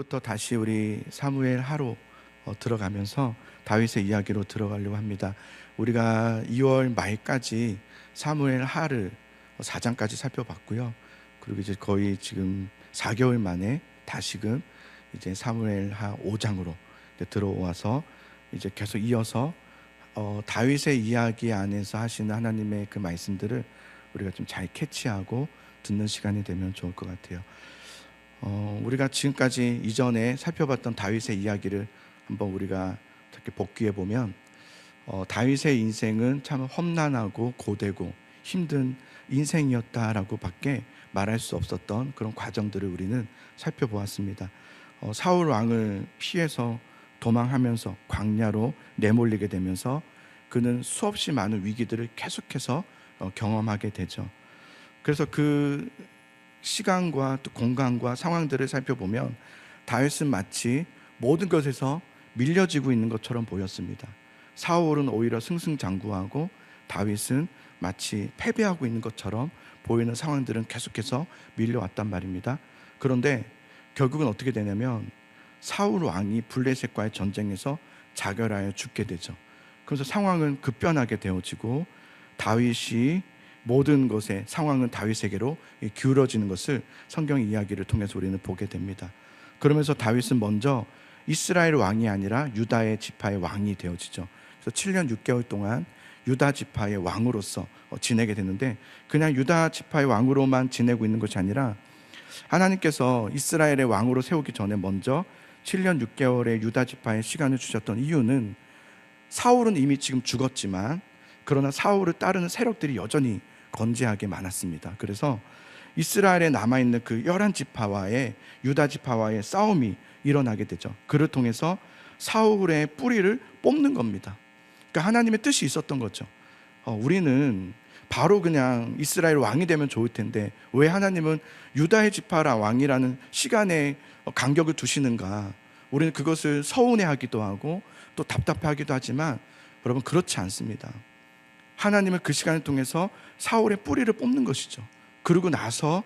오늘부터 다시 우리 사무엘 하로 들어가면서 다윗의 이야기로 들어가려고 합니다. 우리가 2월 말까지 사무엘 하를 4장까지 살펴봤고요. 그리고 이제 거의 지금 4개월 만에 다시금 이제 사무엘 하 5장으로 들어와서 이제 계속 이어서 다윗의 이야기 안에서 하시는 하나님의 그 말씀들을 우리가 좀 잘 캐치하고 듣는 시간이 되면 좋을 것 같아요. 우리가 지금까지 이전에 살펴봤던 다윗의 이야기를 한번 우리가 이렇게 복귀해 보면 다윗의 인생은 참 험난하고 고되고 힘든 인생이었다라고 밖에 말할 수 없었던 그런 과정들을 우리는 살펴보았습니다. 사울 왕을 피해서 도망하면서 광야로 내몰리게 되면서 그는 수없이 많은 위기들을 계속해서 경험하게 되죠. 그래서 그 시간과 또 공간과 상황들을 살펴보면 다윗은 마치 모든 것에서 밀려지고 있는 것처럼 보였습니다. 사울은 오히려 승승장구하고 다윗은 마치 패배하고 있는 것처럼 보이는 상황들은 계속해서 밀려왔단 말입니다. 그런데 결국은 어떻게 되냐면 사울 왕이 블레셋과의 전쟁에서 자결하여 죽게 되죠. 그래서 상황은 급변하게 되어지고 다윗이 모든 것의 상황은 다윗에게로 기울어지는 것을 성경 이야기를 통해서 우리는 보게 됩니다. 그러면서 다윗은 먼저 이스라엘 왕이 아니라 유다의 지파의 왕이 되어지죠. 그래서 7년 6개월 동안 유다 지파의 왕으로서 지내게 되는데, 그냥 유다 지파의 왕으로만 지내고 있는 것이 아니라 하나님께서 이스라엘의 왕으로 세우기 전에 먼저 7년 6개월의 유다 지파의 시간을 주셨던 이유는, 사울은 이미 지금 죽었지만 그러나 사울을 따르는 세력들이 여전히 건재하게 많았습니다. 그래서 이스라엘에 남아있는 그 11지파와의 유다 지파와의 싸움이 일어나게 되죠. 그를 통해서 사울의 뿌리를 뽑는 겁니다. 그러니까 하나님의 뜻이 있었던 거죠. 우리는 바로 그냥 이스라엘 왕이 되면 좋을 텐데 왜 하나님은 유다의 지파라 왕이라는 시간의 간격을 두시는가? 우리는 그것을 서운해하기도 하고 또 답답해하기도 하지만 여러분, 그렇지 않습니다. 하나님은 그 시간을 통해서 사울의 뿌리를 뽑는 것이죠. 그러고 나서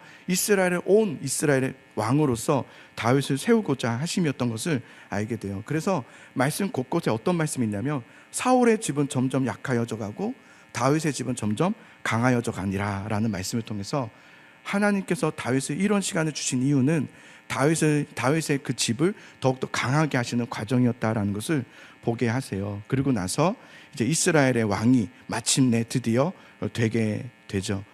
온 이스라엘의 왕으로서 다윗을 세우고자 하심이었던 것을 알게 돼요. 그래서 말씀 곳곳에 어떤 말씀이 있냐면, 사울의 집은 점점 약하여져 가고 다윗의 집은 점점 강하여져 가니라 라는 말씀을 통해서 하나님께서 다윗을 이런 시간을 주신 이유는 다윗의 그 집을 더욱더 강하게 하시는 과정이었다라는 것을 보게 하세요. 그리고 나서 이제 이스라엘의 왕이 마침내 드디어 되게 되죠.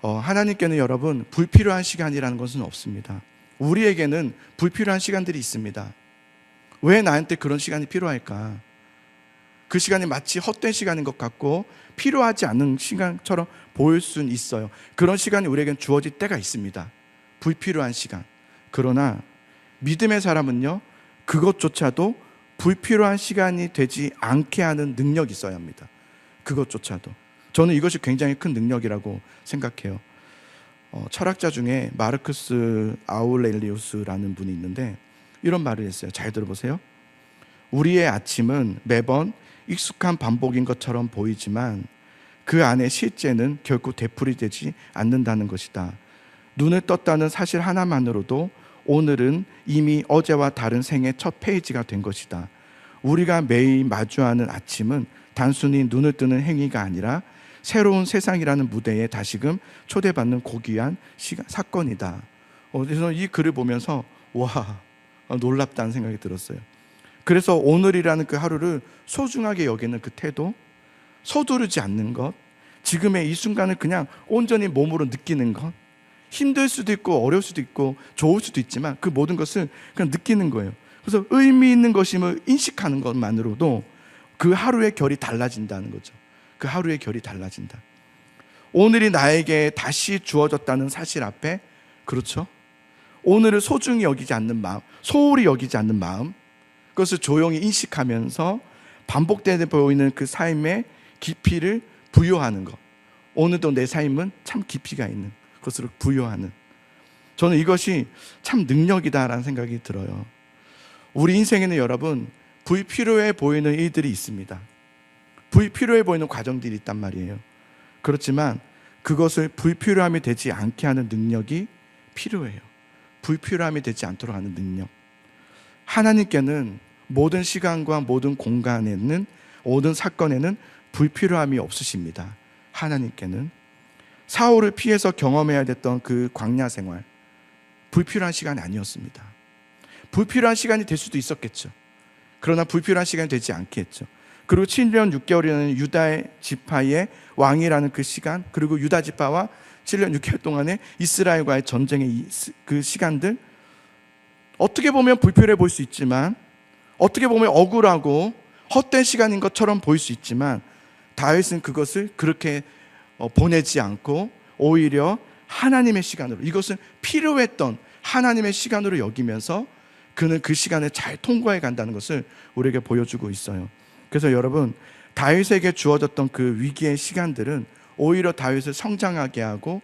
하나님께는 여러분, 불필요한 시간이라는 것은 없습니다. 우리에게는 불필요한 시간들이 있습니다. 왜 나한테 그런 시간이 필요할까? 그 시간이 마치 헛된 시간인 것 같고 필요하지 않은 시간처럼 보일 수는 있어요. 그런 시간이 우리에겐 주어질 때가 있습니다. 불필요한 시간. 그러나 믿음의 사람은요, 그것조차도 불필요한 시간이 되지 않게 하는 능력이 있어야 합니다. 그것조차도. 저는 이것이 굉장히 큰 능력이라고 생각해요. 철학자 중에 마르크스 아우렐리우스라는 분이 있는데 이런 말을 했어요. 잘 들어보세요. 우리의 아침은 매번 익숙한 반복인 것처럼 보이지만 그 안에 실제는 결코 되풀이되지 않는다는 것이다. 눈을 떴다는 사실 하나만으로도 오늘은 이미 어제와 다른 생의 첫 페이지가 된 것이다. 우리가 매일 마주하는 아침은 단순히 눈을 뜨는 행위가 아니라 새로운 세상이라는 무대에 다시금 초대받는 고귀한 사건이다. 그래서 이 글을 보면서 와, 놀랍다는 생각이 들었어요. 그래서 오늘이라는 그 하루를 소중하게 여기는 그 태도, 서두르지 않는 것, 지금의 이 순간을 그냥 온전히 몸으로 느끼는 것, 힘들 수도 있고 어려울 수도 있고 좋을 수도 있지만 그 모든 것을 그냥 느끼는 거예요. 그래서 의미 있는 것임을 인식하는 것만으로도 그 하루의 결이 달라진다는 거죠. 그 하루의 결이 달라진다. 오늘이 나에게 다시 주어졌다는 사실 앞에, 그렇죠? 오늘을 소중히 여기지 않는 마음, 소홀히 여기지 않는 마음, 그것을 조용히 인식하면서 반복되어 보이는 그 삶의 깊이를 부여하는 것. 오늘도 내 삶은 참 깊이가 있는 것으로 부여하는, 저는 이것이 참 능력이다라는 생각이 들어요. 우리 인생에는 여러분, 불필요해 보이는 일들이 있습니다. 불필요해 보이는 과정들이 있단 말이에요. 그렇지만 그것을 불필요함이 되지 않게 하는 능력이 필요해요. 불필요함이 되지 않도록 하는 능력. 하나님께는 모든 시간과 모든 공간에는, 모든 사건에는 불필요함이 없으십니다. 하나님께는 사울을 피해서 경험해야 됐던 그 광야 생활, 불필요한 시간이 아니었습니다. 불필요한 시간이 될 수도 있었겠죠. 그러나 불필요한 시간이 되지 않겠죠. 그리고 7년 6개월이라는 유다의 지파의 왕이라는 그 시간, 그리고 유다 지파와 7년 6개월 동안의 이스라엘과의 전쟁의 그 시간들, 어떻게 보면 불필요해 보일 수 있지만, 어떻게 보면 억울하고 헛된 시간인 것처럼 보일 수 있지만, 다윗은 그것을 그렇게 보내지 않고 오히려 하나님의 시간으로, 이것은 필요했던 하나님의 시간으로 여기면서 그는 그 시간을 잘 통과해 간다는 것을 우리에게 보여주고 있어요. 그래서 여러분, 다윗에게 주어졌던 그 위기의 시간들은 오히려 다윗을 성장하게 하고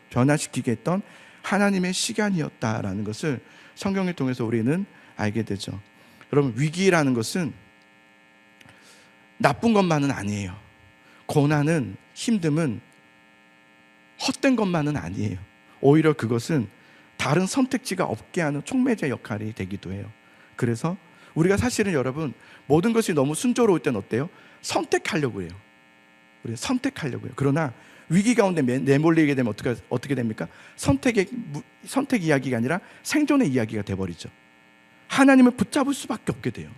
변화시키게 했던 하나님의 시간이었다라는 것을 성경을 통해서 우리는 알게 되죠. 여러분, 위기라는 것은 나쁜 것만은 아니에요. 고난은, 힘듦은 헛된 것만은 아니에요. 오히려 그것은 다른 선택지가 없게 하는 촉매제 역할이 되기도 해요. 그래서 우리가 사실은 여러분, 모든 것이 너무 순조로울 땐 어때요? 선택하려고 해요. 우리가 선택하려고 해요. 그러나 위기 가운데 내몰리게 되면 어떻게 됩니까? 선택 이야기가 아니라 생존의 이야기가 돼버리죠. 하나님을 붙잡을 수밖에 없게 돼요.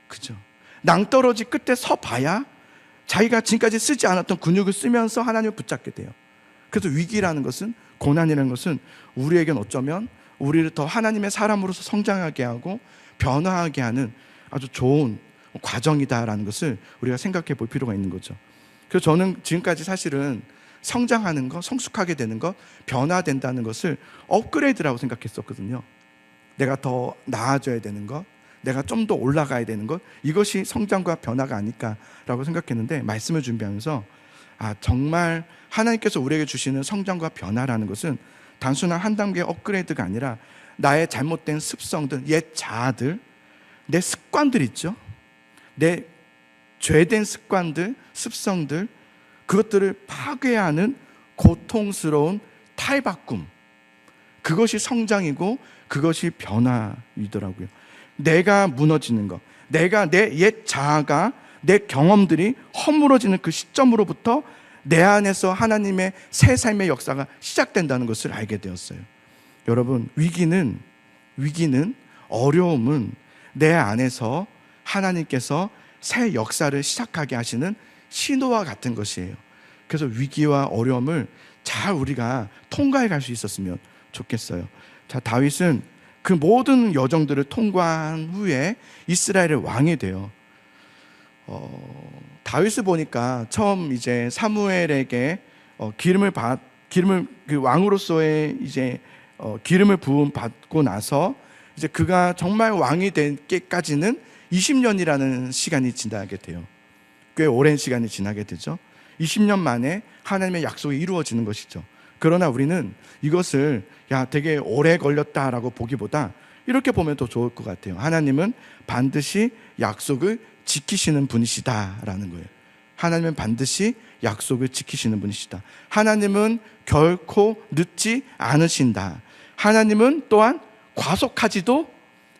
그죠? 낭떠러지 끝에 서 봐야 자기가 지금까지 쓰지 않았던 근육을 쓰면서 하나님을 붙잡게 돼요. 그래서 위기라는 것은, 고난이라는 것은 우리에겐 어쩌면 우리를 더 하나님의 사람으로서 성장하게 하고 변화하게 하는 아주 좋은 과정이다라는 것을 우리가 생각해 볼 필요가 있는 거죠. 그래서 저는 지금까지 사실은 성장하는 것, 성숙하게 되는 것, 변화된다는 것을 업그레이드라고 생각했었거든요. 내가 더 나아져야 되는 것, 내가 좀 더 올라가야 되는 것, 이것이 성장과 변화가 아닐까라고 생각했는데, 말씀을 준비하면서 정말 하나님께서 우리에게 주시는 성장과 변화라는 것은 단순한 한 단계의 업그레이드가 아니라 나의 잘못된 습성들, 옛 자아들, 내 습관들 있죠. 내 죄된 습관들, 습성들, 그것들을 파괴하는 고통스러운 탈바꿈, 그것이 성장이고 그것이 변화이더라고요. 내가 무너지는 것, 내 옛 자아가, 내 경험들이 허물어지는 그 시점으로부터 내 안에서 하나님의 새 삶의 역사가 시작된다는 것을 알게 되었어요. 여러분, 위기는, 어려움은 내 안에서 하나님께서 새 역사를 시작하게 하시는 신호와 같은 것이에요. 그래서 위기와 어려움을 잘 우리가 통과해 갈 수 있었으면 좋겠어요. 자, 다윗은 그 모든 여정들을 통과한 후에 이스라엘의 왕이 돼요. 다윗을 보니까 처음 이제 사무엘에게 기름을 그 왕으로서의 이제 기름을 부음 받고 나서 이제 그가 정말 왕이 되기까지는 20년이라는 시간이 지나게 돼요. 꽤 오랜 시간이 지나게 되죠. 20년 만에 하나님의 약속이 이루어지는 것이죠. 그러나 우리는 이것을 되게 오래 걸렸다라고 보기보다 이렇게 보면 더 좋을 것 같아요. 하나님은 반드시 약속을 지키시는 분이시다라는 거예요. 하나님은 반드시 약속을 지키시는 분이시다. 하나님은 결코 늦지 않으신다. 하나님은 또한 과속하지도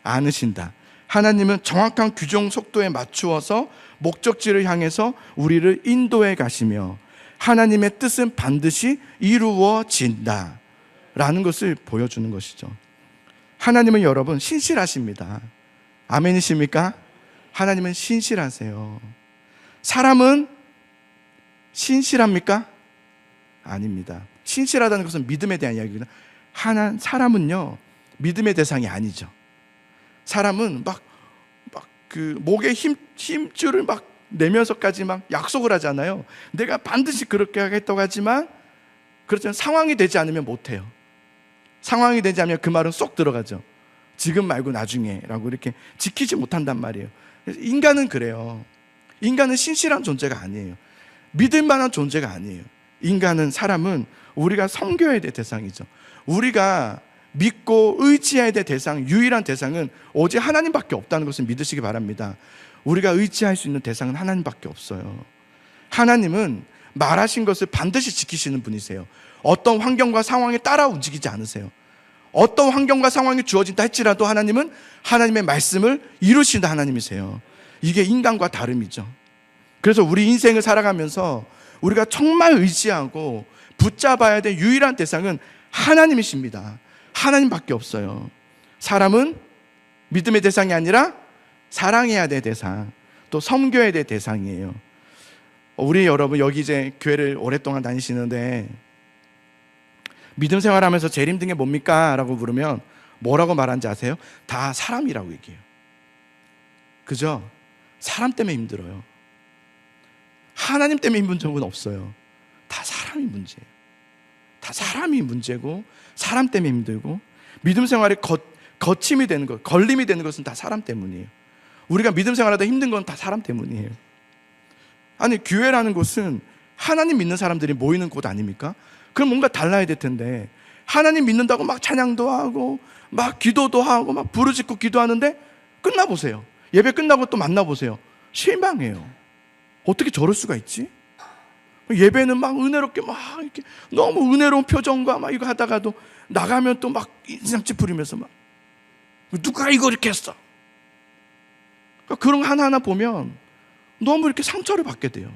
않으신다. 하나님은 정확한 규정 속도에 맞추어서 목적지를 향해서 우리를 인도해 가시며 하나님의 뜻은 반드시 이루어진다 라는 것을 보여주는 것이죠. 하나님은 여러분 신실하십니다. 아멘이십니까? 하나님은 신실하세요. 사람은 신실합니까? 아닙니다. 신실하다는 것은 믿음에 대한 이야기입니다. 사람은요, 믿음의 대상이 아니죠. 사람은 그 목에 힘줄을 막 내면서까지 막 약속을 하잖아요. 내가 반드시 그렇게 하겠다고 하지만, 그렇지만 상황이 되지 않으면 못해요. 상황이 되지 않으면 그 말은 쏙 들어가죠. 지금 말고 나중에 라고 이렇게 지키지 못한단 말이에요. 인간은 그래요. 인간은 신실한 존재가 아니에요. 믿을 만한 존재가 아니에요. 사람은 우리가 섬겨야 될 대상이죠. 우리가 믿고 의지해야 될 대상, 유일한 대상은 오직 하나님밖에 없다는 것을 믿으시기 바랍니다. 우리가 의지할 수 있는 대상은 하나님밖에 없어요. 하나님은 말하신 것을 반드시 지키시는 분이세요. 어떤 환경과 상황에 따라 움직이지 않으세요. 어떤 환경과 상황이 주어진다 할지라도 하나님은 하나님의 말씀을 이루신다 하나님이세요. 이게 인간과 다름이죠. 그래서 우리 인생을 살아가면서 우리가 정말 의지하고 붙잡아야 될 유일한 대상은 하나님이십니다. 하나님밖에 없어요. 사람은 믿음의 대상이 아니라 사랑해야 될 대상, 또 섬겨야 될 대상이에요. 우리 여러분 여기 이제 교회를 오랫동안 다니시는데 믿음 생활하면서 제일 힘든 게 뭡니까? 라고 물으면 뭐라고 말하는지 아세요? 다 사람이라고 얘기해요. 그죠? 사람 때문에 힘들어요. 하나님 때문에 힘든 적은 없어요. 다 사람이 문제예요. 다 사람이 문제고 사람 때문에 힘들고 믿음 생활에 거침이 되는 것, 걸림이 되는 것은 다 사람 때문이에요. 우리가 믿음 생활하다 힘든 건 다 사람 때문이에요. 아니 교회라는 곳은 하나님 믿는 사람들이 모이는 곳 아닙니까? 그럼 뭔가 달라야 될 텐데 하나님 믿는다고 막 찬양도 하고 막 기도도 하고 막 부르짖고 기도하는데 끝나보세요. 예배 끝나고 또 만나보세요. 실망해요. 어떻게 저럴 수가 있지? 예배는 막 은혜롭게 막 이렇게 너무 은혜로운 표정과 막 이거 하다가도 나가면 또 막 인상 찌푸리면서 막 누가 이거 이렇게 했어? 그런 거 하나하나 보면 너무 이렇게 상처를 받게 돼요.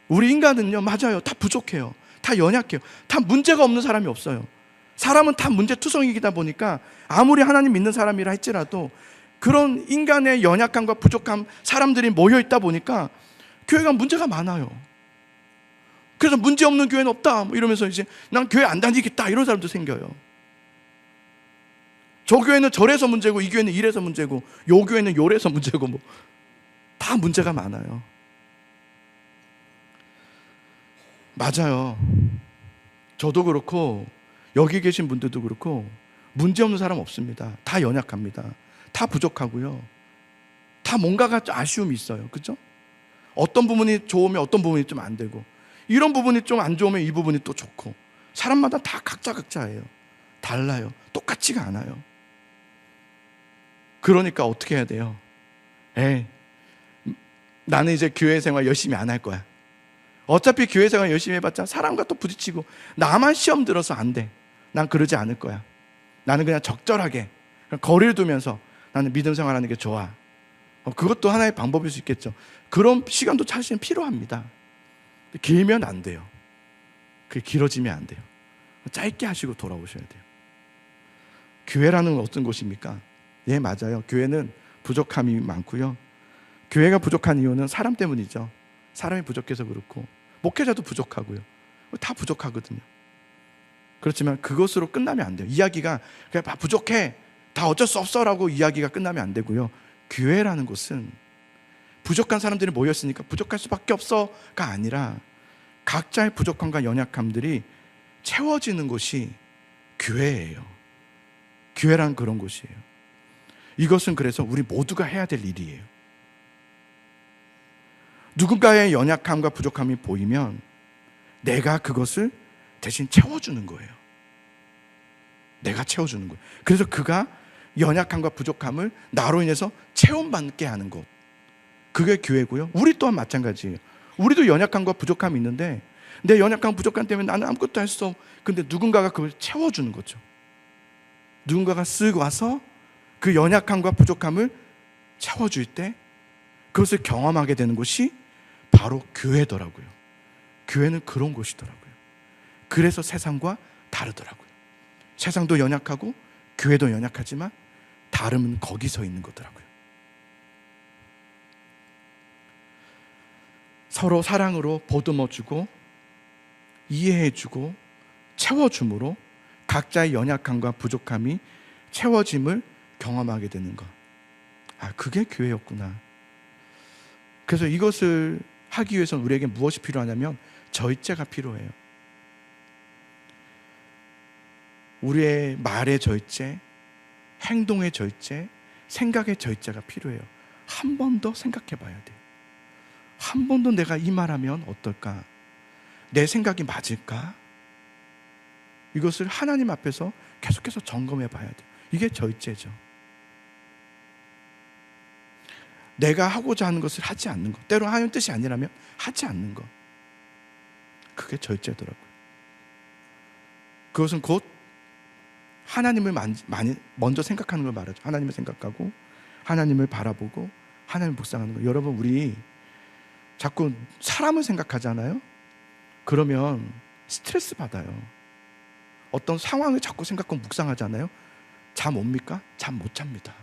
우리 인간은요, 맞아요. 다 부족해요. 다 연약해요. 다 문제가 없는 사람이 없어요. 사람은 다 문제투성이다 보니까 아무리 하나님 믿는 사람이라 할지라도 그런 인간의 연약함과 부족함, 사람들이 모여있다 보니까 교회가 문제가 많아요. 그래서 문제 없는 교회는 없다 이러면서 이제 난 교회 안 다니겠다 이런 사람도 생겨요. 저 교회는 저래서 문제고 이 교회는 이래서 문제고 요 교회는 요래서 문제고 뭐 다 문제가 많아요. 맞아요. 저도 그렇고 여기 계신 분들도 그렇고 문제 없는 사람 없습니다. 다 연약합니다. 다 부족하고요. 다 뭔가가 아쉬움이 있어요. 그죠? 어떤 부분이 좋으면 어떤 부분이 좀 안 되고 이런 부분이 좀 안 좋으면 이 부분이 또 좋고 사람마다 다 각자예요. 달라요. 똑같지가 않아요. 그러니까 어떻게 해야 돼요? 나는 이제 교회 생활 열심히 안 할 거야. 어차피 교회 생활 열심히 해봤자 사람과 또 부딪히고 나만 시험 들어서 안 돼. 난 그러지 않을 거야. 나는 그냥 적절하게 거리를 두면서 나는 믿음 생활하는 게 좋아. 그것도 하나의 방법일 수 있겠죠. 그런 시간도 사실은 필요합니다. 길면 안 돼요. 그게 길어지면 안 돼요. 짧게 하시고 돌아오셔야 돼요. 교회라는 건 어떤 곳입니까? 예, 맞아요. 교회는 부족함이 많고요. 교회가 부족한 이유는 사람 때문이죠. 사람이 부족해서 그렇고 목회자도 부족하고요. 다 부족하거든요. 그렇지만 그것으로 끝나면 안 돼요. 이야기가 그냥 다 부족해, 다 어쩔 수 없어라고 이야기가 끝나면 안 되고요. 교회라는 곳은 부족한 사람들이 모였으니까 부족할 수밖에 없어가 아니라 각자의 부족함과 연약함들이 채워지는 곳이 교회예요. 교회란 그런 곳이에요. 이것은 그래서 우리 모두가 해야 될 일이에요. 누군가의 연약함과 부족함이 보이면 내가 그것을 대신 채워주는 거예요. 내가 채워주는 거예요. 그래서 그가 연약함과 부족함을 나로 인해서 체험받게 하는 것, 그게 교회고요. 우리 또한 마찬가지예요. 우리도 연약함과 부족함이 있는데 내 연약함 부족함 때문에 나는 아무것도 할 수 없어. 근데 누군가가 그걸 채워주는 거죠. 누군가가 쓱 와서 그 연약함과 부족함을 채워줄 때 그것을 경험하게 되는 곳이 바로 교회더라고요. 교회는 그런 곳이더라고요. 그래서 세상과 다르더라고요. 세상도 연약하고 교회도 연약하지만 다름은 거기서 있는 거더라고요. 서로 사랑으로 보듬어주고 이해해주고 채워줌으로 각자의 연약함과 부족함이 채워짐을 경험하게 되는 것. 그게 교회였구나. 그래서 이것을 하기 위해서는 우리에게 무엇이 필요하냐면 절제가 필요해요. 우리의 말의 절제, 행동의 절제, 생각의 절제가 필요해요. 한 번 더 생각해 봐야 돼요. 한 번 더 내가 이 말하면 어떨까? 내 생각이 맞을까? 이것을 하나님 앞에서 계속해서 점검해 봐야 돼요. 이게 절제죠. 내가 하고자 하는 것을 하지 않는 것, 때로 하나님 뜻이 아니라면 하지 않는 것, 그게 절제더라고요. 그것은 곧 하나님을 많이 먼저 생각하는 걸 말하죠. 하나님을 생각하고 하나님을 바라보고 하나님을 묵상하는 거. 여러분, 우리 자꾸 사람을 생각하잖아요. 그러면 스트레스 받아요. 어떤 상황을 자꾸 생각하고 묵상하잖아요. 잠 옵니까? 잠 못 잡니다.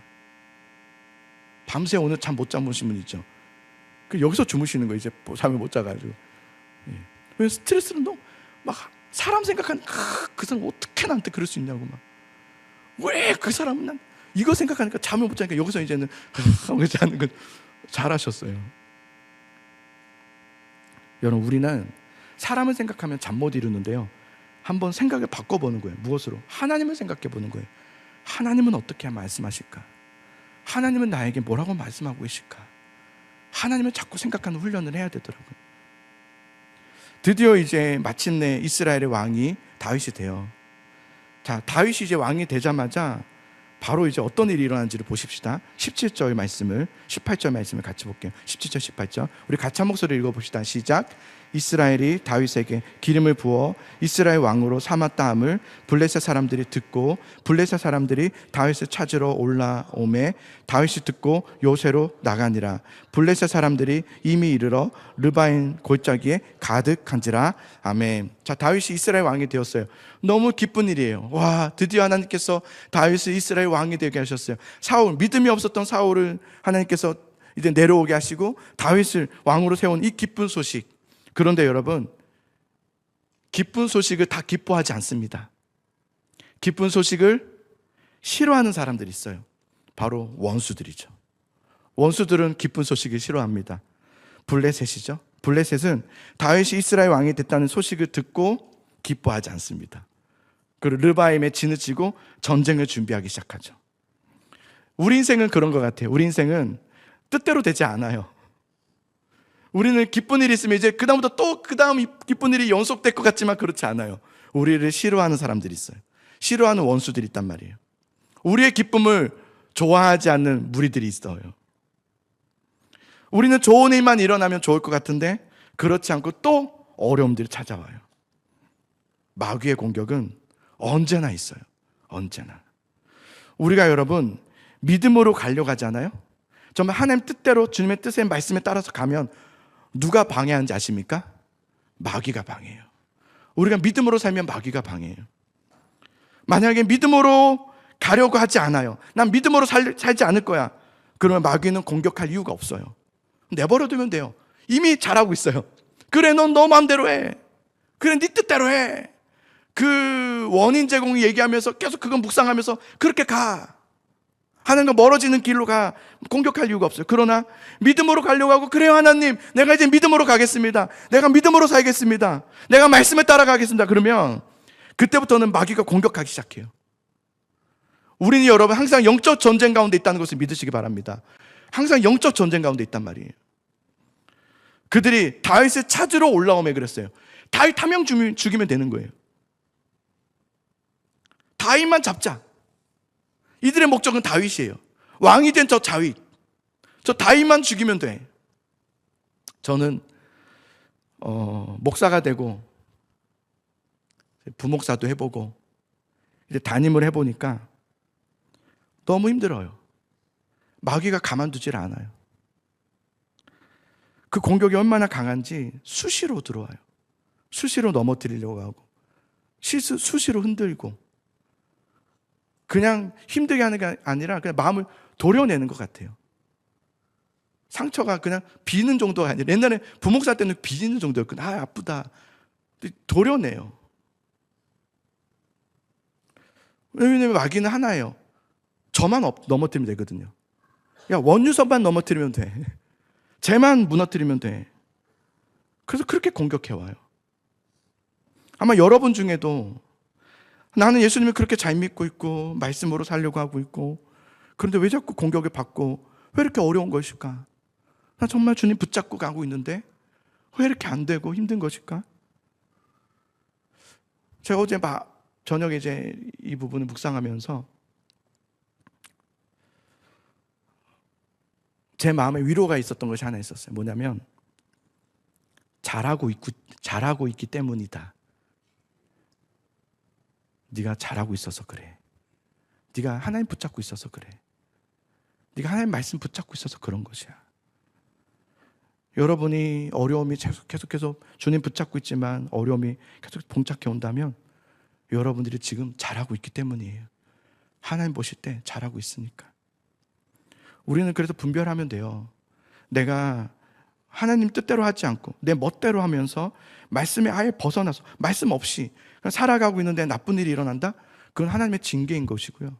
밤새 오늘 잠 못 자무신 분 있죠. 여기서 주무시는 거예요. 이제 잠을 못 자가지고. 왜 스트레스를 너무 막 사람 생각하는 그 사람 어떻게 나한테 그럴 수 있냐고 막. 왜 그 사람은 난 이거 생각하니까 잠을 못 자니까 여기서 이제는 하고 자는 건 잘하셨어요. 여러분, 우리는 사람을 생각하면 잠 못 이루는데요. 한번 생각을 바꿔보는 거예요. 무엇으로? 하나님을 생각해 보는 거예요. 하나님은 어떻게 말씀하실까? 하나님은 나에게 뭐라고 말씀하고 계실까? 하나님을 자꾸 생각하는 훈련을 해야 되더라고요. 드디어 이제 마침내 이스라엘의 왕이 다윗이 돼요. 자, 다윗이 이제 왕이 되자마자 바로 이제 어떤 일이 일어난지를 보십시다. 17절 말씀을, 18절 말씀을 같이 볼게요. 17절, 18절. 우리 같이 한 목소리로 읽어봅시다. 시작. 이스라엘이 다윗에게 기름을 부어 이스라엘 왕으로 삼았다 함을 블레셋 사람들이 듣고 블레셋 사람들이 다윗을 찾으러 올라오매 다윗이 듣고 요새로 나가니라. 블레셋 사람들이 이미 이르러 르바임 골짜기에 가득한지라. 아멘. 자, 다윗이 이스라엘 왕이 되었어요. 너무 기쁜 일이에요. 와, 드디어 하나님께서 다윗을 이스라엘 왕이 되게 하셨어요. 사울, 믿음이 없었던 사울을 하나님께서 이제 내려오게 하시고 다윗을 왕으로 세운 이 기쁜 소식. 그런데 여러분, 기쁜 소식을 다 기뻐하지 않습니다. 기쁜 소식을 싫어하는 사람들이 있어요. 바로 원수들이죠. 원수들은 기쁜 소식을 싫어합니다. 블레셋이죠. 블레셋은 다윗이 이스라엘 왕이 됐다는 소식을 듣고 기뻐하지 않습니다. 그리고 르바임에 진을 치고 전쟁을 준비하기 시작하죠. 우리 인생은 그런 것 같아요. 우리 인생은 뜻대로 되지 않아요. 우리는 기쁜 일이 있으면 이제 그다음부터 또 그다음 기쁜 일이 연속될 것 같지만 그렇지 않아요. 우리를 싫어하는 사람들이 있어요. 싫어하는 원수들이 있단 말이에요. 우리의 기쁨을 좋아하지 않는 무리들이 있어요. 우리는 좋은 일만 일어나면 좋을 것 같은데 그렇지 않고 또 어려움들이 찾아와요. 마귀의 공격은 언제나 있어요. 언제나. 우리가 여러분 믿음으로 가려고 하잖아요. 정말 하나님 뜻대로 주님의 뜻의 말씀에 따라서 가면 누가 방해하는지 아십니까? 마귀가 방해해요. 우리가 믿음으로 살면 마귀가 방해해요. 만약에 믿음으로 가려고 하지 않아요. 난 믿음으로 살지 않을 거야. 그러면 마귀는 공격할 이유가 없어요. 내버려두면 돼요. 이미 잘하고 있어요. 그래, 넌 너 마음대로 해. 그래, 네 뜻대로 해. 그 원인 제공이 얘기하면서 계속 그건 묵상하면서 그렇게 가. 하나님과 멀어지는 길로 가. 공격할 이유가 없어요. 그러나 믿음으로 가려고 하고, 그래요 하나님, 내가 이제 믿음으로 가겠습니다. 내가 믿음으로 살겠습니다. 내가 말씀을 따라가겠습니다. 그러면 그때부터는 마귀가 공격하기 시작해요. 우리는 여러분 항상 영적 전쟁 가운데 있다는 것을 믿으시기 바랍니다. 항상 영적 전쟁 가운데 있단 말이에요. 그들이 다윗을 찾으러 올라오며 그랬어요. 다윗 한 명 죽이면 되는 거예요. 다윗만 잡자. 이들의 목적은 다윗이에요. 왕이 된 저 다윗. 저 다윗만 죽이면 돼. 저는 목사가 되고 부목사도 해보고 이제 담임을 해보니까 너무 힘들어요. 마귀가 가만두질 않아요. 그 공격이 얼마나 강한지 수시로 들어와요. 수시로 넘어뜨리려고 하고 수시로 흔들고, 그냥 힘들게 하는 게 아니라 그냥 마음을 도려내는 것 같아요. 상처가 그냥 비는 정도가 아니라, 옛날에 부목사 때는 비는 정도였거든요. 아, 아프다. 도려내요. 왜냐면 마귀는 하나예요. 저만 넘어뜨리면 되거든요. 야, 원유서만 넘어뜨리면 돼. 쟤만 무너뜨리면 돼. 그래서 그렇게 공격해와요. 아마 여러분 중에도 나는 예수님을 그렇게 잘 믿고 있고 말씀으로 살려고 하고 있고, 그런데 왜 자꾸 공격을 받고 왜 이렇게 어려운 것일까? 나 정말 주님 붙잡고 가고 있는데 왜 이렇게 안 되고 힘든 것일까? 제가 어제 저녁에 이제 이 부분을 묵상하면서 제 마음에 위로가 있었던 것이 하나 있었어요. 뭐냐면, 잘하고 있기 때문이다. 네가 잘하고 있어서 그래. 네가 하나님 붙잡고 있어서 그래. 네가 하나님 말씀 붙잡고 있어서 그런 것이야. 여러분이 어려움이 계속해서 주님 붙잡고 있지만 어려움이 계속 봉착해 온다면 여러분들이 지금 잘하고 있기 때문이에요. 하나님 보실 때 잘하고 있으니까. 우리는 그래서 분별하면 돼요. 내가 하나님 뜻대로 하지 않고 내 멋대로 하면서 말씀에 아예 벗어나서 말씀 없이 살아가고 있는데 나쁜 일이 일어난다? 그건 하나님의 징계인 것이고요.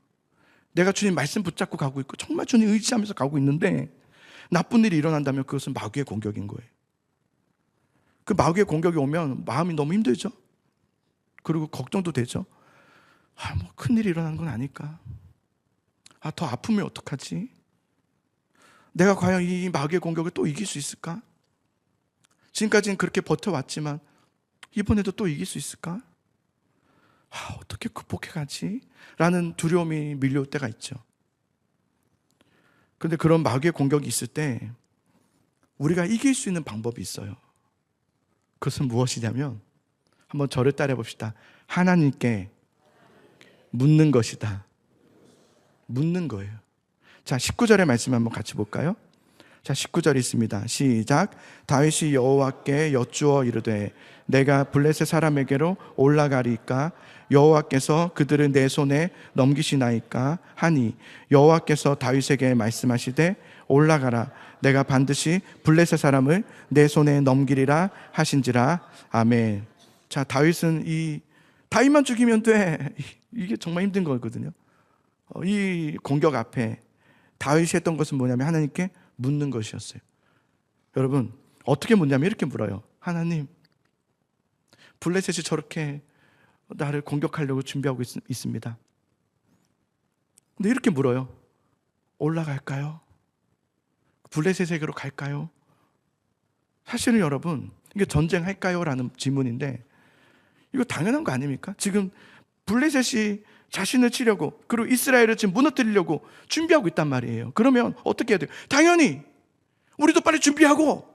내가 주님 말씀 붙잡고 가고 있고 정말 주님 의지하면서 가고 있는데 나쁜 일이 일어난다면 그것은 마귀의 공격인 거예요. 그 마귀의 공격이 오면 마음이 너무 힘들죠. 그리고 걱정도 되죠. 뭐 큰일이 일어나는 건 아닐까? 더 아프면 어떡하지? 내가 과연 이 마귀의 공격을 또 이길 수 있을까? 지금까지는 그렇게 버텨왔지만 이번에도 또 이길 수 있을까? 어떻게 극복해가지? 라는 두려움이 밀려올 때가 있죠. 그런데 그런 마귀의 공격이 있을 때 우리가 이길 수 있는 방법이 있어요. 그것은 무엇이냐면 한번 저를 따라해 봅시다. 하나님께 묻는 것이다. 묻는 거예요. 자, 19절의 말씀 한번 같이 볼까요? 자, 19절 있습니다. 시작. 다윗이 여호와께 여쭈어 이르되 내가 블레셋 사람에게로 올라가리까? 여호와께서 그들을 내 손에 넘기시나이까? 하니 여호와께서 다윗에게 말씀하시되 올라가라. 내가 반드시 블레셋 사람을 내 손에 넘기리라 하신지라. 아멘. 자, 다윗만 죽이면 돼. 이게 정말 힘든 거거든요. 이 공격 앞에 다윗이 했던 것은 뭐냐면 하나님께 묻는 것이었어요. 여러분, 어떻게 묻냐면 이렇게 물어요. 하나님, 블레셋이 저렇게 나를 공격하려고 준비하고 있습니다. 근데 이렇게 물어요. 올라갈까요? 블레셋에게로 갈까요? 사실은 여러분, 이게 전쟁할까요? 라는 질문인데 이거 당연한 거 아닙니까? 지금 블레셋이 자신을 치려고 그리고 이스라엘을 지금 무너뜨리려고 준비하고 있단 말이에요. 그러면 어떻게 해야 돼요? 당연히 우리도 빨리 준비하고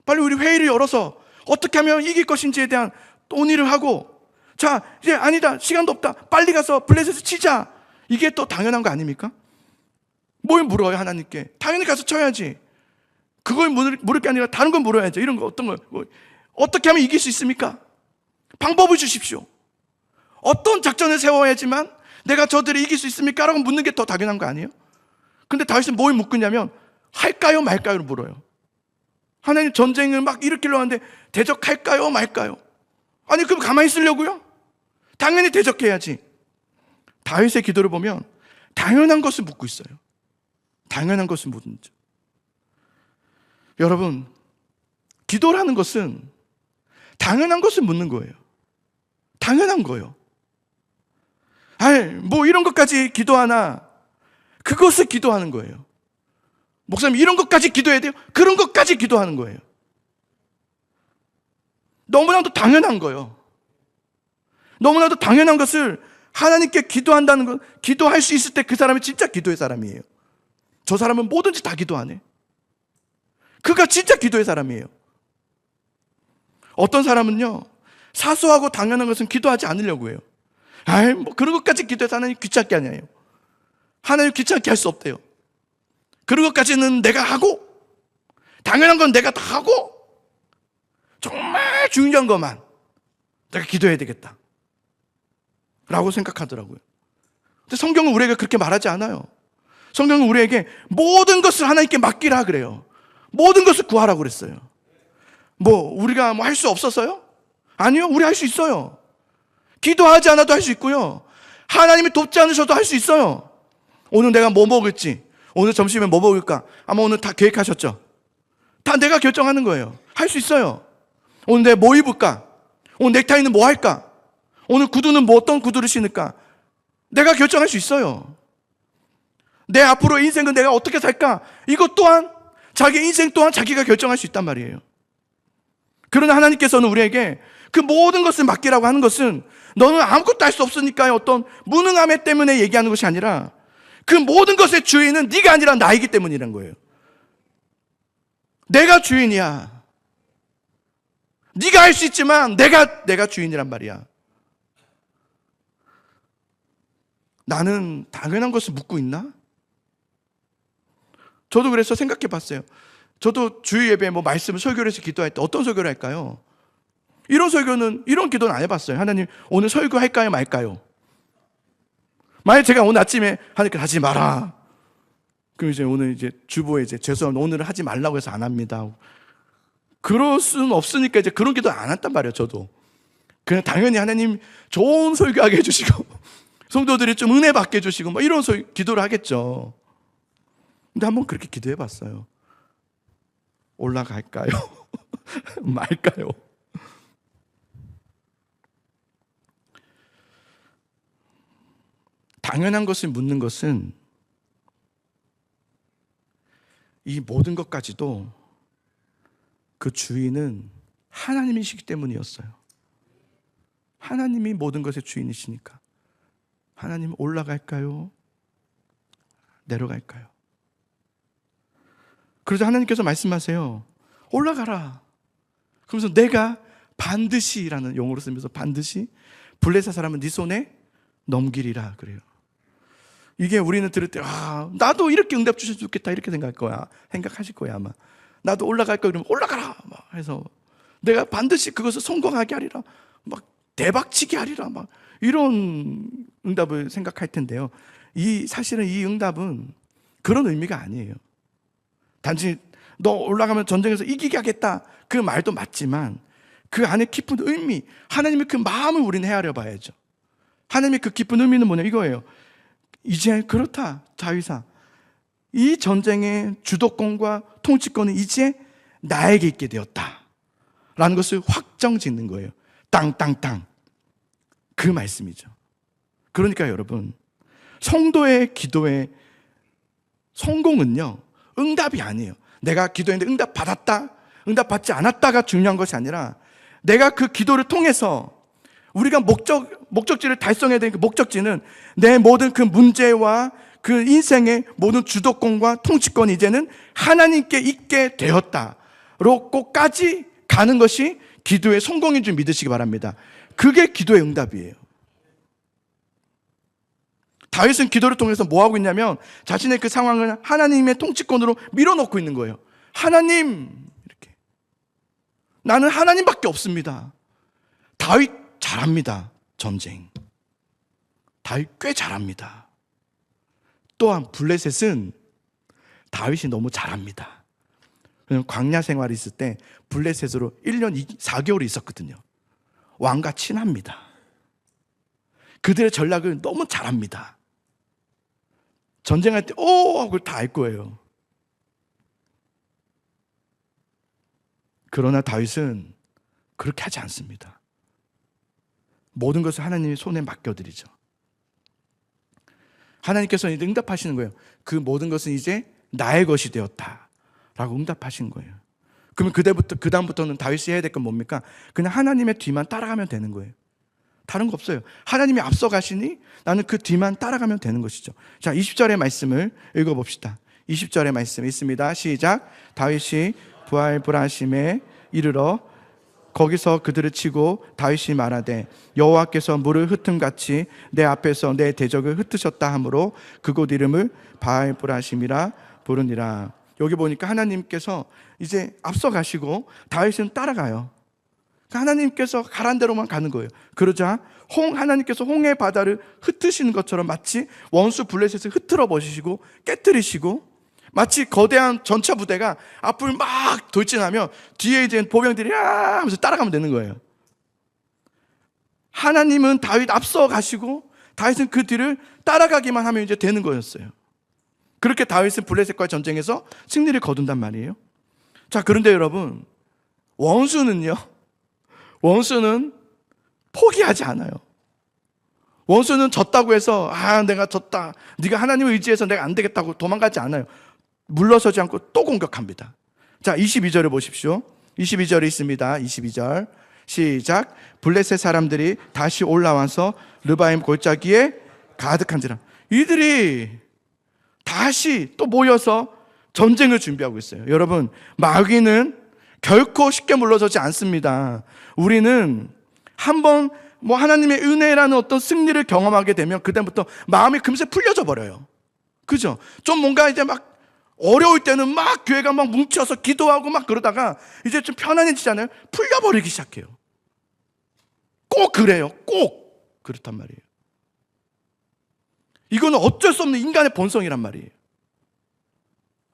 빨리 우리 회의를 열어서 어떻게 하면 이길 것인지에 대한 논의를 하고 자, 이제 아니다. 시간도 없다. 빨리 가서 블레셋을 치자. 이게 또 당연한 거 아닙니까? 뭘 물어요, 하나님께? 당연히 가서 쳐야지. 그걸 물을 게 아니라 다른 걸 물어야죠. 이런 거 어떤 걸 어떻게 하면 이길 수 있습니까? 방법을 주십시오. 어떤 작전을 세워야지만 내가 저들을 이길 수 있습니까? 라고 묻는 게 더 당연한 거 아니에요? 근데 다윗은 뭘 묻냐면 할까요 말까요를 물어요. 하나님 전쟁을 막 일으키려고 하는데 대적할까요 말까요? 아니 그럼 가만히 있으려고요? 당연히 대적해야지. 다윗의 기도를 보면 당연한 것을 묻고 있어요. 당연한 것을 묻는 죠. 여러분, 기도라는 것은 당연한 것을 묻는 거예요. 당연한 거예요. 뭐 이런 것까지 기도하나? 그것을 기도하는 거예요. 목사님 이런 것까지 기도해야 돼요? 그런 것까지 기도하는 거예요. 너무나도 당연한 거예요. 너무나도 당연한 것을 하나님께 기도한다는 것, 기도할 수 있을 때 그 사람이 진짜 기도의 사람이에요. 저 사람은 뭐든지 다 기도하네. 그가 진짜 기도의 사람이에요. 어떤 사람은요, 사소하고 당연한 것은 기도하지 않으려고 해요. 뭐 그런 것까지 기도해서 하나님 귀찮게 하냐요. 하나님 귀찮게 할 수 없대요. 그런 것까지는 내가 하고, 당연한 건 내가 다 하고, 정말 중요한 것만 내가 기도해야 되겠다 라고 생각하더라고요. 근데 성경은 우리에게 그렇게 말하지 않아요. 성경은 우리에게 모든 것을 하나님께 맡기라 그래요. 모든 것을 구하라고 그랬어요. 우리가 할 수 없었어요? 아니요, 우리 할 수 있어요. 기도하지 않아도 할 수 있고요. 하나님이 돕지 않으셔도 할 수 있어요. 오늘 내가 뭐 먹을지, 오늘 점심에 뭐 먹을까? 아마 오늘 다 계획하셨죠? 다 내가 결정하는 거예요. 할 수 있어요. 오늘 내가 뭐 입을까? 오늘 넥타이는 뭐 할까? 오늘 구두는 어떤 구두를 신을까? 내가 결정할 수 있어요. 내 앞으로 인생은 내가 어떻게 살까? 이것 또한 자기 인생 또한 자기가 결정할 수 있단 말이에요. 그러나 하나님께서는 우리에게 그 모든 것을 맡기라고 하는 것은 너는 아무것도 할 수 없으니까 어떤 무능함 때문에 얘기하는 것이 아니라 그 모든 것의 주인은 네가 아니라 나이기 때문이라는 거예요. 내가 주인이야. 네가 할 수 있지만 내가 주인이란 말이야. 나는 당연한 것을 묻고 있나? 저도 그래서 생각해 봤어요. 저도 주일 예배에 말씀을 설교를 해서 기도할 때 어떤 설교를 할까요? 이런 기도는 안 해봤어요. 하나님, 오늘 설교할까요, 말까요? 만약 제가 오늘 아침에 하나님께 하지 마라. 그럼 오늘 주보에 죄송합니다. 오늘은 하지 말라고 해서 안 합니다. 그럴 수는 없으니까 그런 기도 안 했단 말이에요, 저도. 그냥 당연히 하나님 좋은 설교하게 해주시고, 성도들이 좀 은혜 받게 해주시고, 이런 기도를 하겠죠. 근데 한번 그렇게 기도해 봤어요. 올라갈까요? 말까요? 당연한 것을 묻는 것은 이 모든 것까지도 그 주인은 하나님이시기 때문이었어요. 하나님이 모든 것의 주인이시니까. 하나님, 올라갈까요? 내려갈까요? 그래서 하나님께서 말씀하세요. 올라가라. 그러면서 내가 반드시라는 용어로 쓰면서 반드시 블레셋 사람은 네 손에 넘기리라 그래요. 이게 우리는 들을 때 나도 이렇게 응답 주셨으면 좋겠다 이렇게 생각하실 거야 아마. 나도 올라갈 거야 그러면 올라가라 해서 내가 반드시 그것을 성공하게 하리라, 대박치게 하리라, 이런 응답을 생각할 텐데요. 사실은 이 응답은 그런 의미가 아니에요. 단지 너 올라가면 전쟁에서 이기게 하겠다 그 말도 맞지만 그 안에 깊은 의미, 하나님의 그 마음을 우리는 헤아려 봐야죠. 하나님의 그 깊은 의미는 뭐냐, 이거예요. 이제 그렇다, 다윗아, 이 전쟁의 주도권과 통치권은 이제 나에게 있게 되었다 라는 것을 확정 짓는 거예요. 땅땅땅, 그 말씀이죠. 그러니까 여러분, 성도의 기도의 성공은요, 응답이 아니에요. 내가 기도했는데 응답 받았다, 응답 받지 않았다가 중요한 것이 아니라 내가 그 기도를 통해서 우리가 목적지를 달성해야 되는 그 목적지는 내 모든 그 문제와 그 인생의 모든 주도권과 통치권이 이제는 하나님께 있게 되었다로 꼭까지 가는 것이 기도의 성공인 줄 믿으시기 바랍니다. 그게 기도의 응답이에요. 다윗은 기도를 통해서 뭐 하고 있냐면 자신의 그 상황을 하나님의 통치권으로 밀어넣고 있는 거예요. 하나님, 이렇게 나는 하나님밖에 없습니다. 다윗 잘합니다. 전쟁 다윗 꽤 잘합니다. 또한 블레셋은 다윗이 너무 잘합니다. 광야 생활이 있을 때 블레셋으로 1년 4개월이 있었거든요. 왕과 친합니다. 그들의 전략을 너무 잘합니다. 전쟁할 때 그걸 다 알 거예요. 그러나 다윗은 그렇게 하지 않습니다. 모든 것을 하나님의 손에 맡겨드리죠. 하나님께서 응답하시는 거예요. 그 모든 것은 이제 나의 것이 되었다 라고 응답하신 거예요. 그러면 그 다음부터는 다윗이 해야 될 건 뭡니까? 그냥 하나님의 뒤만 따라가면 되는 거예요. 다른 거 없어요. 하나님이 앞서가시니 나는 그 뒤만 따라가면 되는 것이죠. 자, 20절의 말씀을 읽어봅시다. 20절의 말씀 있습니다. 시작. 다윗이 부알브라심에 이르러 거기서 그들을 치고 다윗이 말하되 여호와께서 물을 흩음같이 내 앞에서 내 대적을 흩으셨다 하므로 그곳 이름을 바알브라심이라 부르니라. 여기 보니까 하나님께서 이제 앞서가시고 다윗은 따라가요. 하나님께서 가란 대로만 가는 거예요. 그러자 하나님께서 홍해 바다를 흩으시는 것처럼 마치 원수 블레셋을 흩트러 버리시고 깨뜨리시고 마치 거대한 전차 부대가 앞을 막 돌진하면 뒤에 이제 보병들이 야 하면서 따라가면 되는 거예요. 하나님은 다윗 앞서 가시고 다윗은 그 뒤를 따라가기만 하면 이제 되는 거였어요. 그렇게 다윗은 블레셋과 전쟁에서 승리를 거둔단 말이에요. 자, 그런데 여러분, 원수는 포기하지 않아요. 원수는 졌다고 해서 내가 졌다, 네가 하나님을 의지해서 내가 안 되겠다고 도망가지 않아요. 물러서지 않고 또 공격합니다. 자, 22절을 보십시오. 22절이 있습니다. 22절 시작. 블레셋 사람들이 다시 올라와서 르바임 골짜기에 가득한지라. 이들이 다시 또 모여서 전쟁을 준비하고 있어요. 여러분, 마귀는 결코 쉽게 물러서지 않습니다. 우리는 한번 뭐 하나님의 은혜라는 어떤 승리를 경험하게 되면 그다음부터 마음이 금세 풀려져 버려요. 그죠? 좀 뭔가 이제 막 어려울 때는 막 교회가 막 뭉쳐서 기도하고 막 그러다가 이제 좀 편안해지잖아요. 풀려버리기 시작해요. 꼭 그래요. 꼭 그렇단 말이에요. 이거는 어쩔 수 없는 인간의 본성이란 말이에요.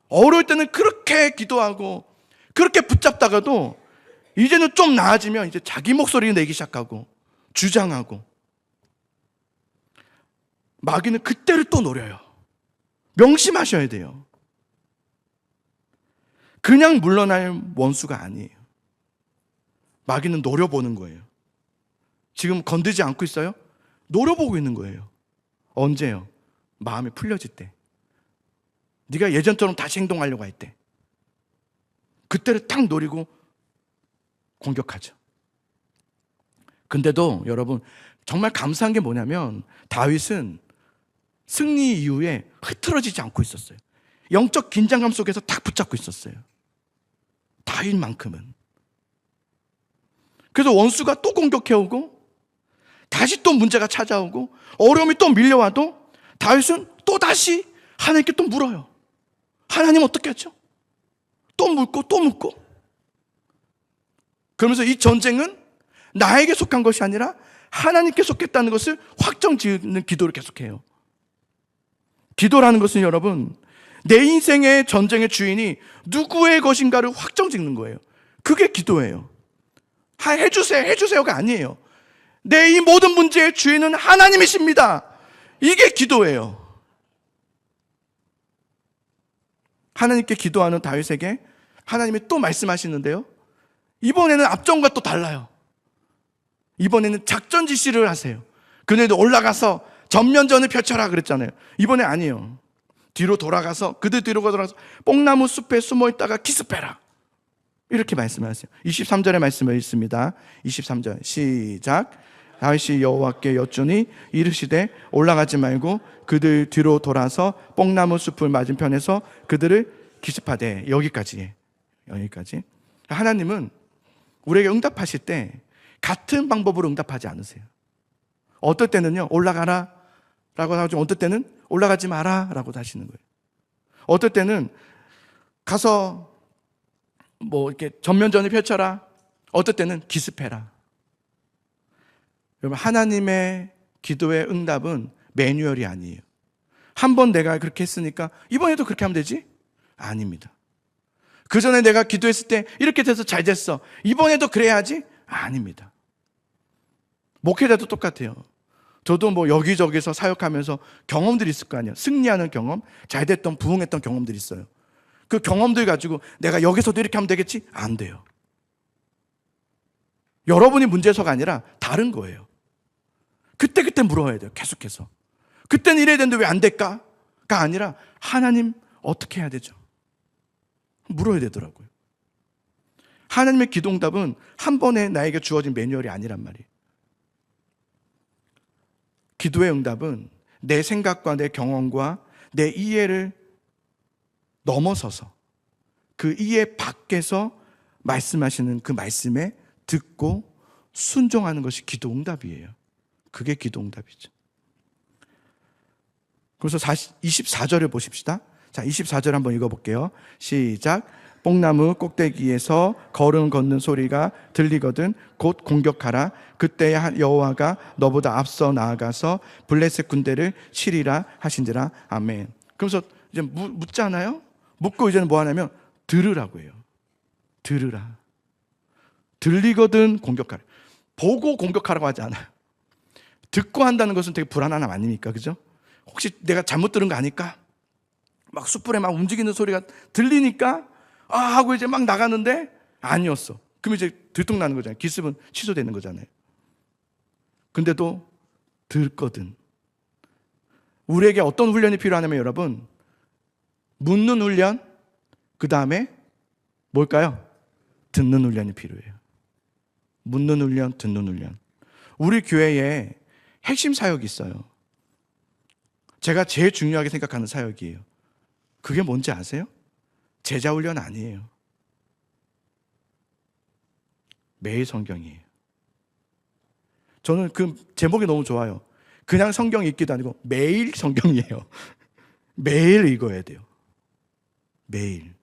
어려울 때는 그렇게 기도하고 그렇게 붙잡다가도 이제는 좀 나아지면 이제 자기 목소리 내기 시작하고 주장하고, 마귀는 그때를 또 노려요. 명심하셔야 돼요. 그냥 물러날 원수가 아니에요. 마귀는 노려보는 거예요. 지금 건드지 않고 있어요? 노려보고 있는 거예요. 언제요? 마음이 풀려질 때, 네가 예전처럼 다시 행동하려고 할 때, 그때를 딱 노리고 공격하죠. 근데도 여러분, 정말 감사한 게 뭐냐면 다윗은 승리 이후에 흐트러지지 않고 있었어요. 영적 긴장감 속에서 딱 붙잡고 있었어요. 다윗만큼은. 그래서 원수가 또 공격해오고 다시 또 문제가 찾아오고 어려움이 또 밀려와도 다윗은 또 다시 하나님께 또 물어요. 하나님 어떻게 하죠? 또 묻고 또 묻고. 그러면서 이 전쟁은 나에게 속한 것이 아니라 하나님께 속했다는 것을 확정짓는 기도를 계속해요. 기도라는 것은 여러분, 내 인생의 전쟁의 주인이 누구의 것인가를 확정짓는 거예요. 그게 기도예요. 해주세요, 해주세요가 아니에요. 내 이 모든 문제의 주인은 하나님이십니다. 이게 기도예요. 하나님께 기도하는 다윗에게 하나님이 또 말씀하시는데요, 이번에는 앞전과 또 달라요. 이번에는 작전 지시를 하세요. 그네도 올라가서 전면전을 펼쳐라 그랬잖아요. 이번에 아니에요. 뒤로 돌아가서, 그들 뒤로 돌아가서 뽕나무 숲에 숨어 있다가 기습해라, 이렇게 말씀하세요. 23절의 말씀을 읽습니다. 23절 시작. 다윗이 여호와께 여쭈니 이르시되 올라가지 말고 그들 뒤로 돌아서 뽕나무 숲을 맞은편에서 그들을 기습하되. 여기까지. 하나님은 우리에게 응답하실 때 같은 방법으로 응답하지 않으세요. 어떨 때는요, 올라가라 라고 하죠. 어떨 때는 올라가지 마라 라고 하시는 거예요. 어떨 때는 가서 뭐 이렇게 전면전을 펼쳐라, 어떨 때는 기습해라. 여러분, 하나님의 기도의 응답은 매뉴얼이 아니에요. 한 번 내가 그렇게 했으니까 이번에도 그렇게 하면 되지? 아닙니다. 그 전에 내가 기도했을 때 이렇게 돼서 잘 됐어, 이번에도 그래야지? 아닙니다. 목회자도 똑같아요. 저도 뭐 여기저기서 사역하면서 경험들이 있을 거 아니에요. 승리하는 경험, 잘 됐던, 부흥했던 경험들이 있어요. 그 경험들 가지고 내가 여기서도 이렇게 하면 되겠지? 안 돼요. 여러분이 문제서가 아니라 다른 거예요. 그때 물어야 돼요. 계속해서. 그때는 이래야 되는데 왜 안 될까? 가 아니라 하나님 어떻게 해야 되죠? 물어야 되더라고요. 하나님의 기도응답은 한 번에 나에게 주어진 매뉴얼이 아니란 말이에요. 기도의 응답은 내 생각과 내 경험과 내 이해를 넘어서서 그 이해 밖에서 말씀하시는 그 말씀에 듣고 순종하는 것이 기도응답이에요. 그게 기도응답이죠. 그래서 24절을 보십시다. 자, 24절 한번 읽어볼게요. 시작. 뽕나무 꼭대기에서 걸음 걷는 소리가 들리거든 곧 공격하라. 그때 여호와가 너보다 앞서 나아가서 블레셋 군대를 치리라 하신지라. 아멘. 그러면서 이제 묻잖아요. 묻고 이제는 뭐 하냐면 들으라고 해요. 들으라. 들리거든 공격하라. 보고 공격하라고 하지 않아요. 듣고 한다는 것은 되게 불안한 함 아닙니까? 그죠? 혹시 내가 잘못 들은 거 아닐까? 막 숯불에 막 움직이는 소리가 들리니까 하고 이제 막 나가는데 아니었어. 그럼 이제 들통나는 거잖아요. 기습은 취소되는 거잖아요. 근데도 듣거든. 우리에게 어떤 훈련이 필요하냐면 여러분, 묻는 훈련, 그 다음에 뭘까요? 듣는 훈련이 필요해요. 묻는 훈련, 듣는 훈련. 우리 교회에 핵심 사역이 있어요. 제가 제일 중요하게 생각하는 사역이에요. 그게 뭔지 아세요? 제자 훈련 아니에요. 매일 성경이에요. 저는 그 제목이 너무 좋아요. 그냥 성경 읽기도 아니고 매일 성경이에요. 매일 읽어야 돼요. 매일.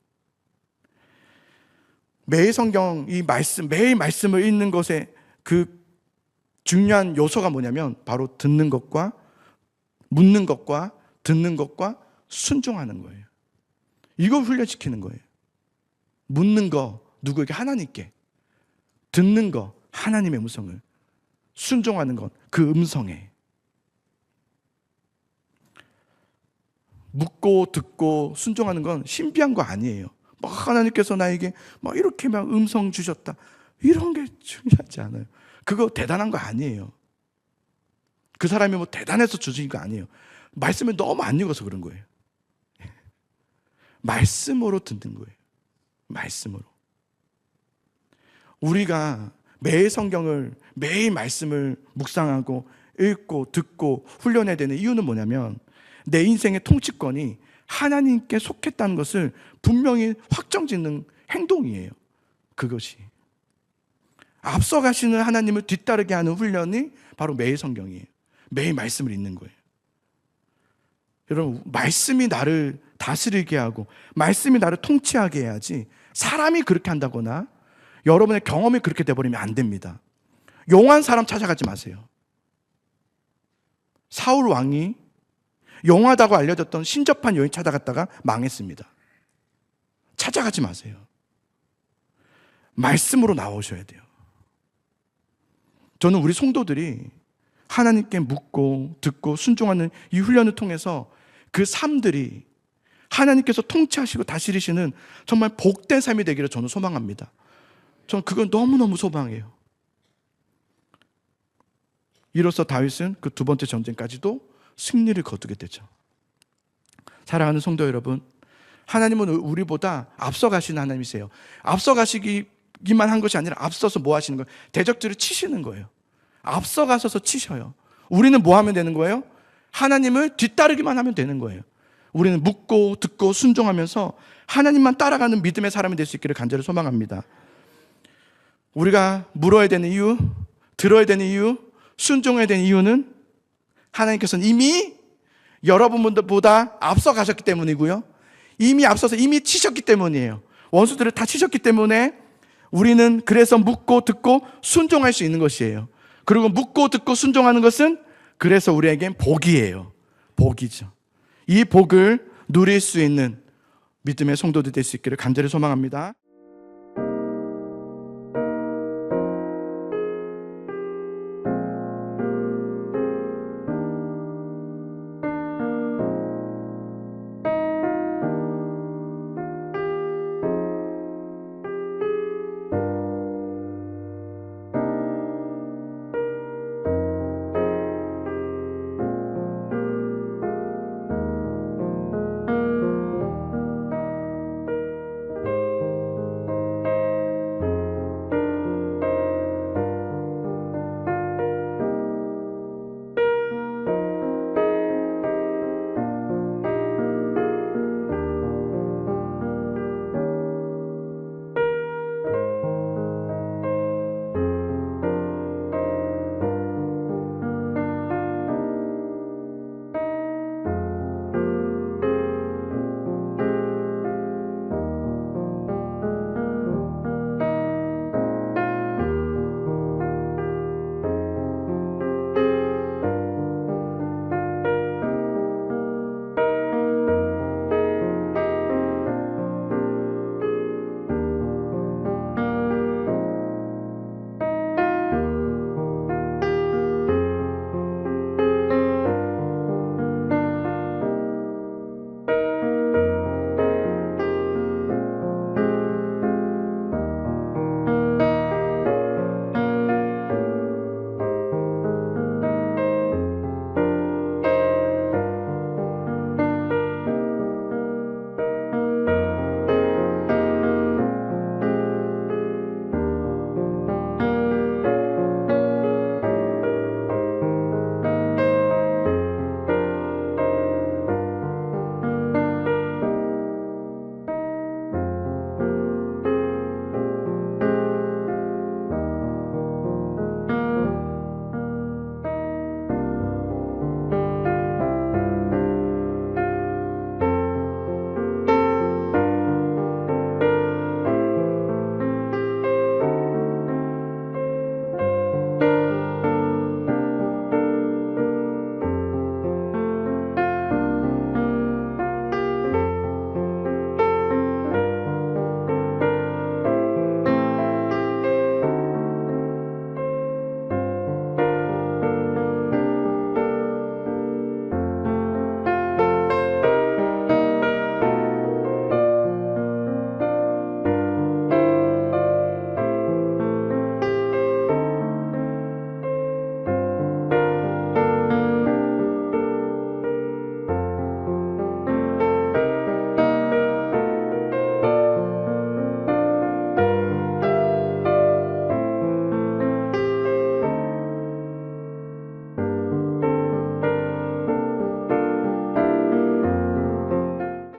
매일 성경, 이 말씀, 매일 말씀을 읽는 것에 그 중요한 요소가 뭐냐면 바로 듣는 것과 묻는 것과 듣는 것과 순종하는 거예요. 이걸 훈련시키는 거예요. 묻는 거 누구에게? 하나님께. 듣는 거 하나님의 음성을. 순종하는 것 그 음성에. 묻고 듣고 순종하는 건 신비한 거 아니에요. 막 하나님께서 나에게 막 이렇게 막 음성 주셨다, 이런 게 중요하지 않아요. 그거 대단한 거 아니에요. 그 사람이 뭐 대단해서 주신 거 아니에요. 말씀을 너무 안 읽어서 그런 거예요. 말씀으로 듣는 거예요. 말씀으로. 우리가 매일 성경을, 매일 말씀을 묵상하고 읽고 듣고 훈련해야 되는 이유는 뭐냐면 내 인생의 통치권이 하나님께 속했다는 것을 분명히 확정짓는 행동이에요. 그것이 앞서가시는 하나님을 뒤따르게 하는 훈련이 바로 매일 성경이에요. 매일 말씀을 읽는 거예요. 여러분, 말씀이 나를 다스리게 하고 말씀이 나를 통치하게 해야지, 사람이 그렇게 한다거나 여러분의 경험이 그렇게 돼버리면 안 됩니다. 용한 사람 찾아가지 마세요. 사울 왕이 용하다고 알려졌던 신접한 여인 찾아갔다가 망했습니다. 찾아가지 마세요. 말씀으로 나오셔야 돼요. 저는 우리 성도들이 하나님께 묻고 듣고 순종하는 이 훈련을 통해서 그 삶들이 하나님께서 통치하시고 다스리시는 정말 복된 삶이 되기를 저는 소망합니다. 저는 그건 너무너무 소망해요. 이로써 다윗은 그 두 번째 전쟁까지도 승리를 거두게 되죠. 사랑하는 성도 여러분, 하나님은 우리보다 앞서가시는 하나님이세요. 앞서가시기만 한 것이 아니라 앞서서 뭐 하시는 거예요? 대적들을 치시는 거예요. 앞서가셔서 치셔요. 우리는 뭐 하면 되는 거예요? 하나님을 뒤따르기만 하면 되는 거예요. 우리는 묻고 듣고 순종하면서 하나님만 따라가는 믿음의 사람이 될 수 있기를 간절히 소망합니다. 우리가 물어야 되는 이유, 들어야 되는 이유, 순종해야 되는 이유는 하나님께서는 이미 여러분보다 앞서 가셨기 때문이고요, 이미 앞서서 이미 치셨기 때문이에요. 원수들을 다 치셨기 때문에 우리는 그래서 묻고 듣고 순종할 수 있는 것이에요. 그리고 묻고 듣고 순종하는 것은 그래서 우리에겐 복이에요. 복이죠. 이 복을 누릴 수 있는 믿음의 성도들 될 수 있기를 간절히 소망합니다.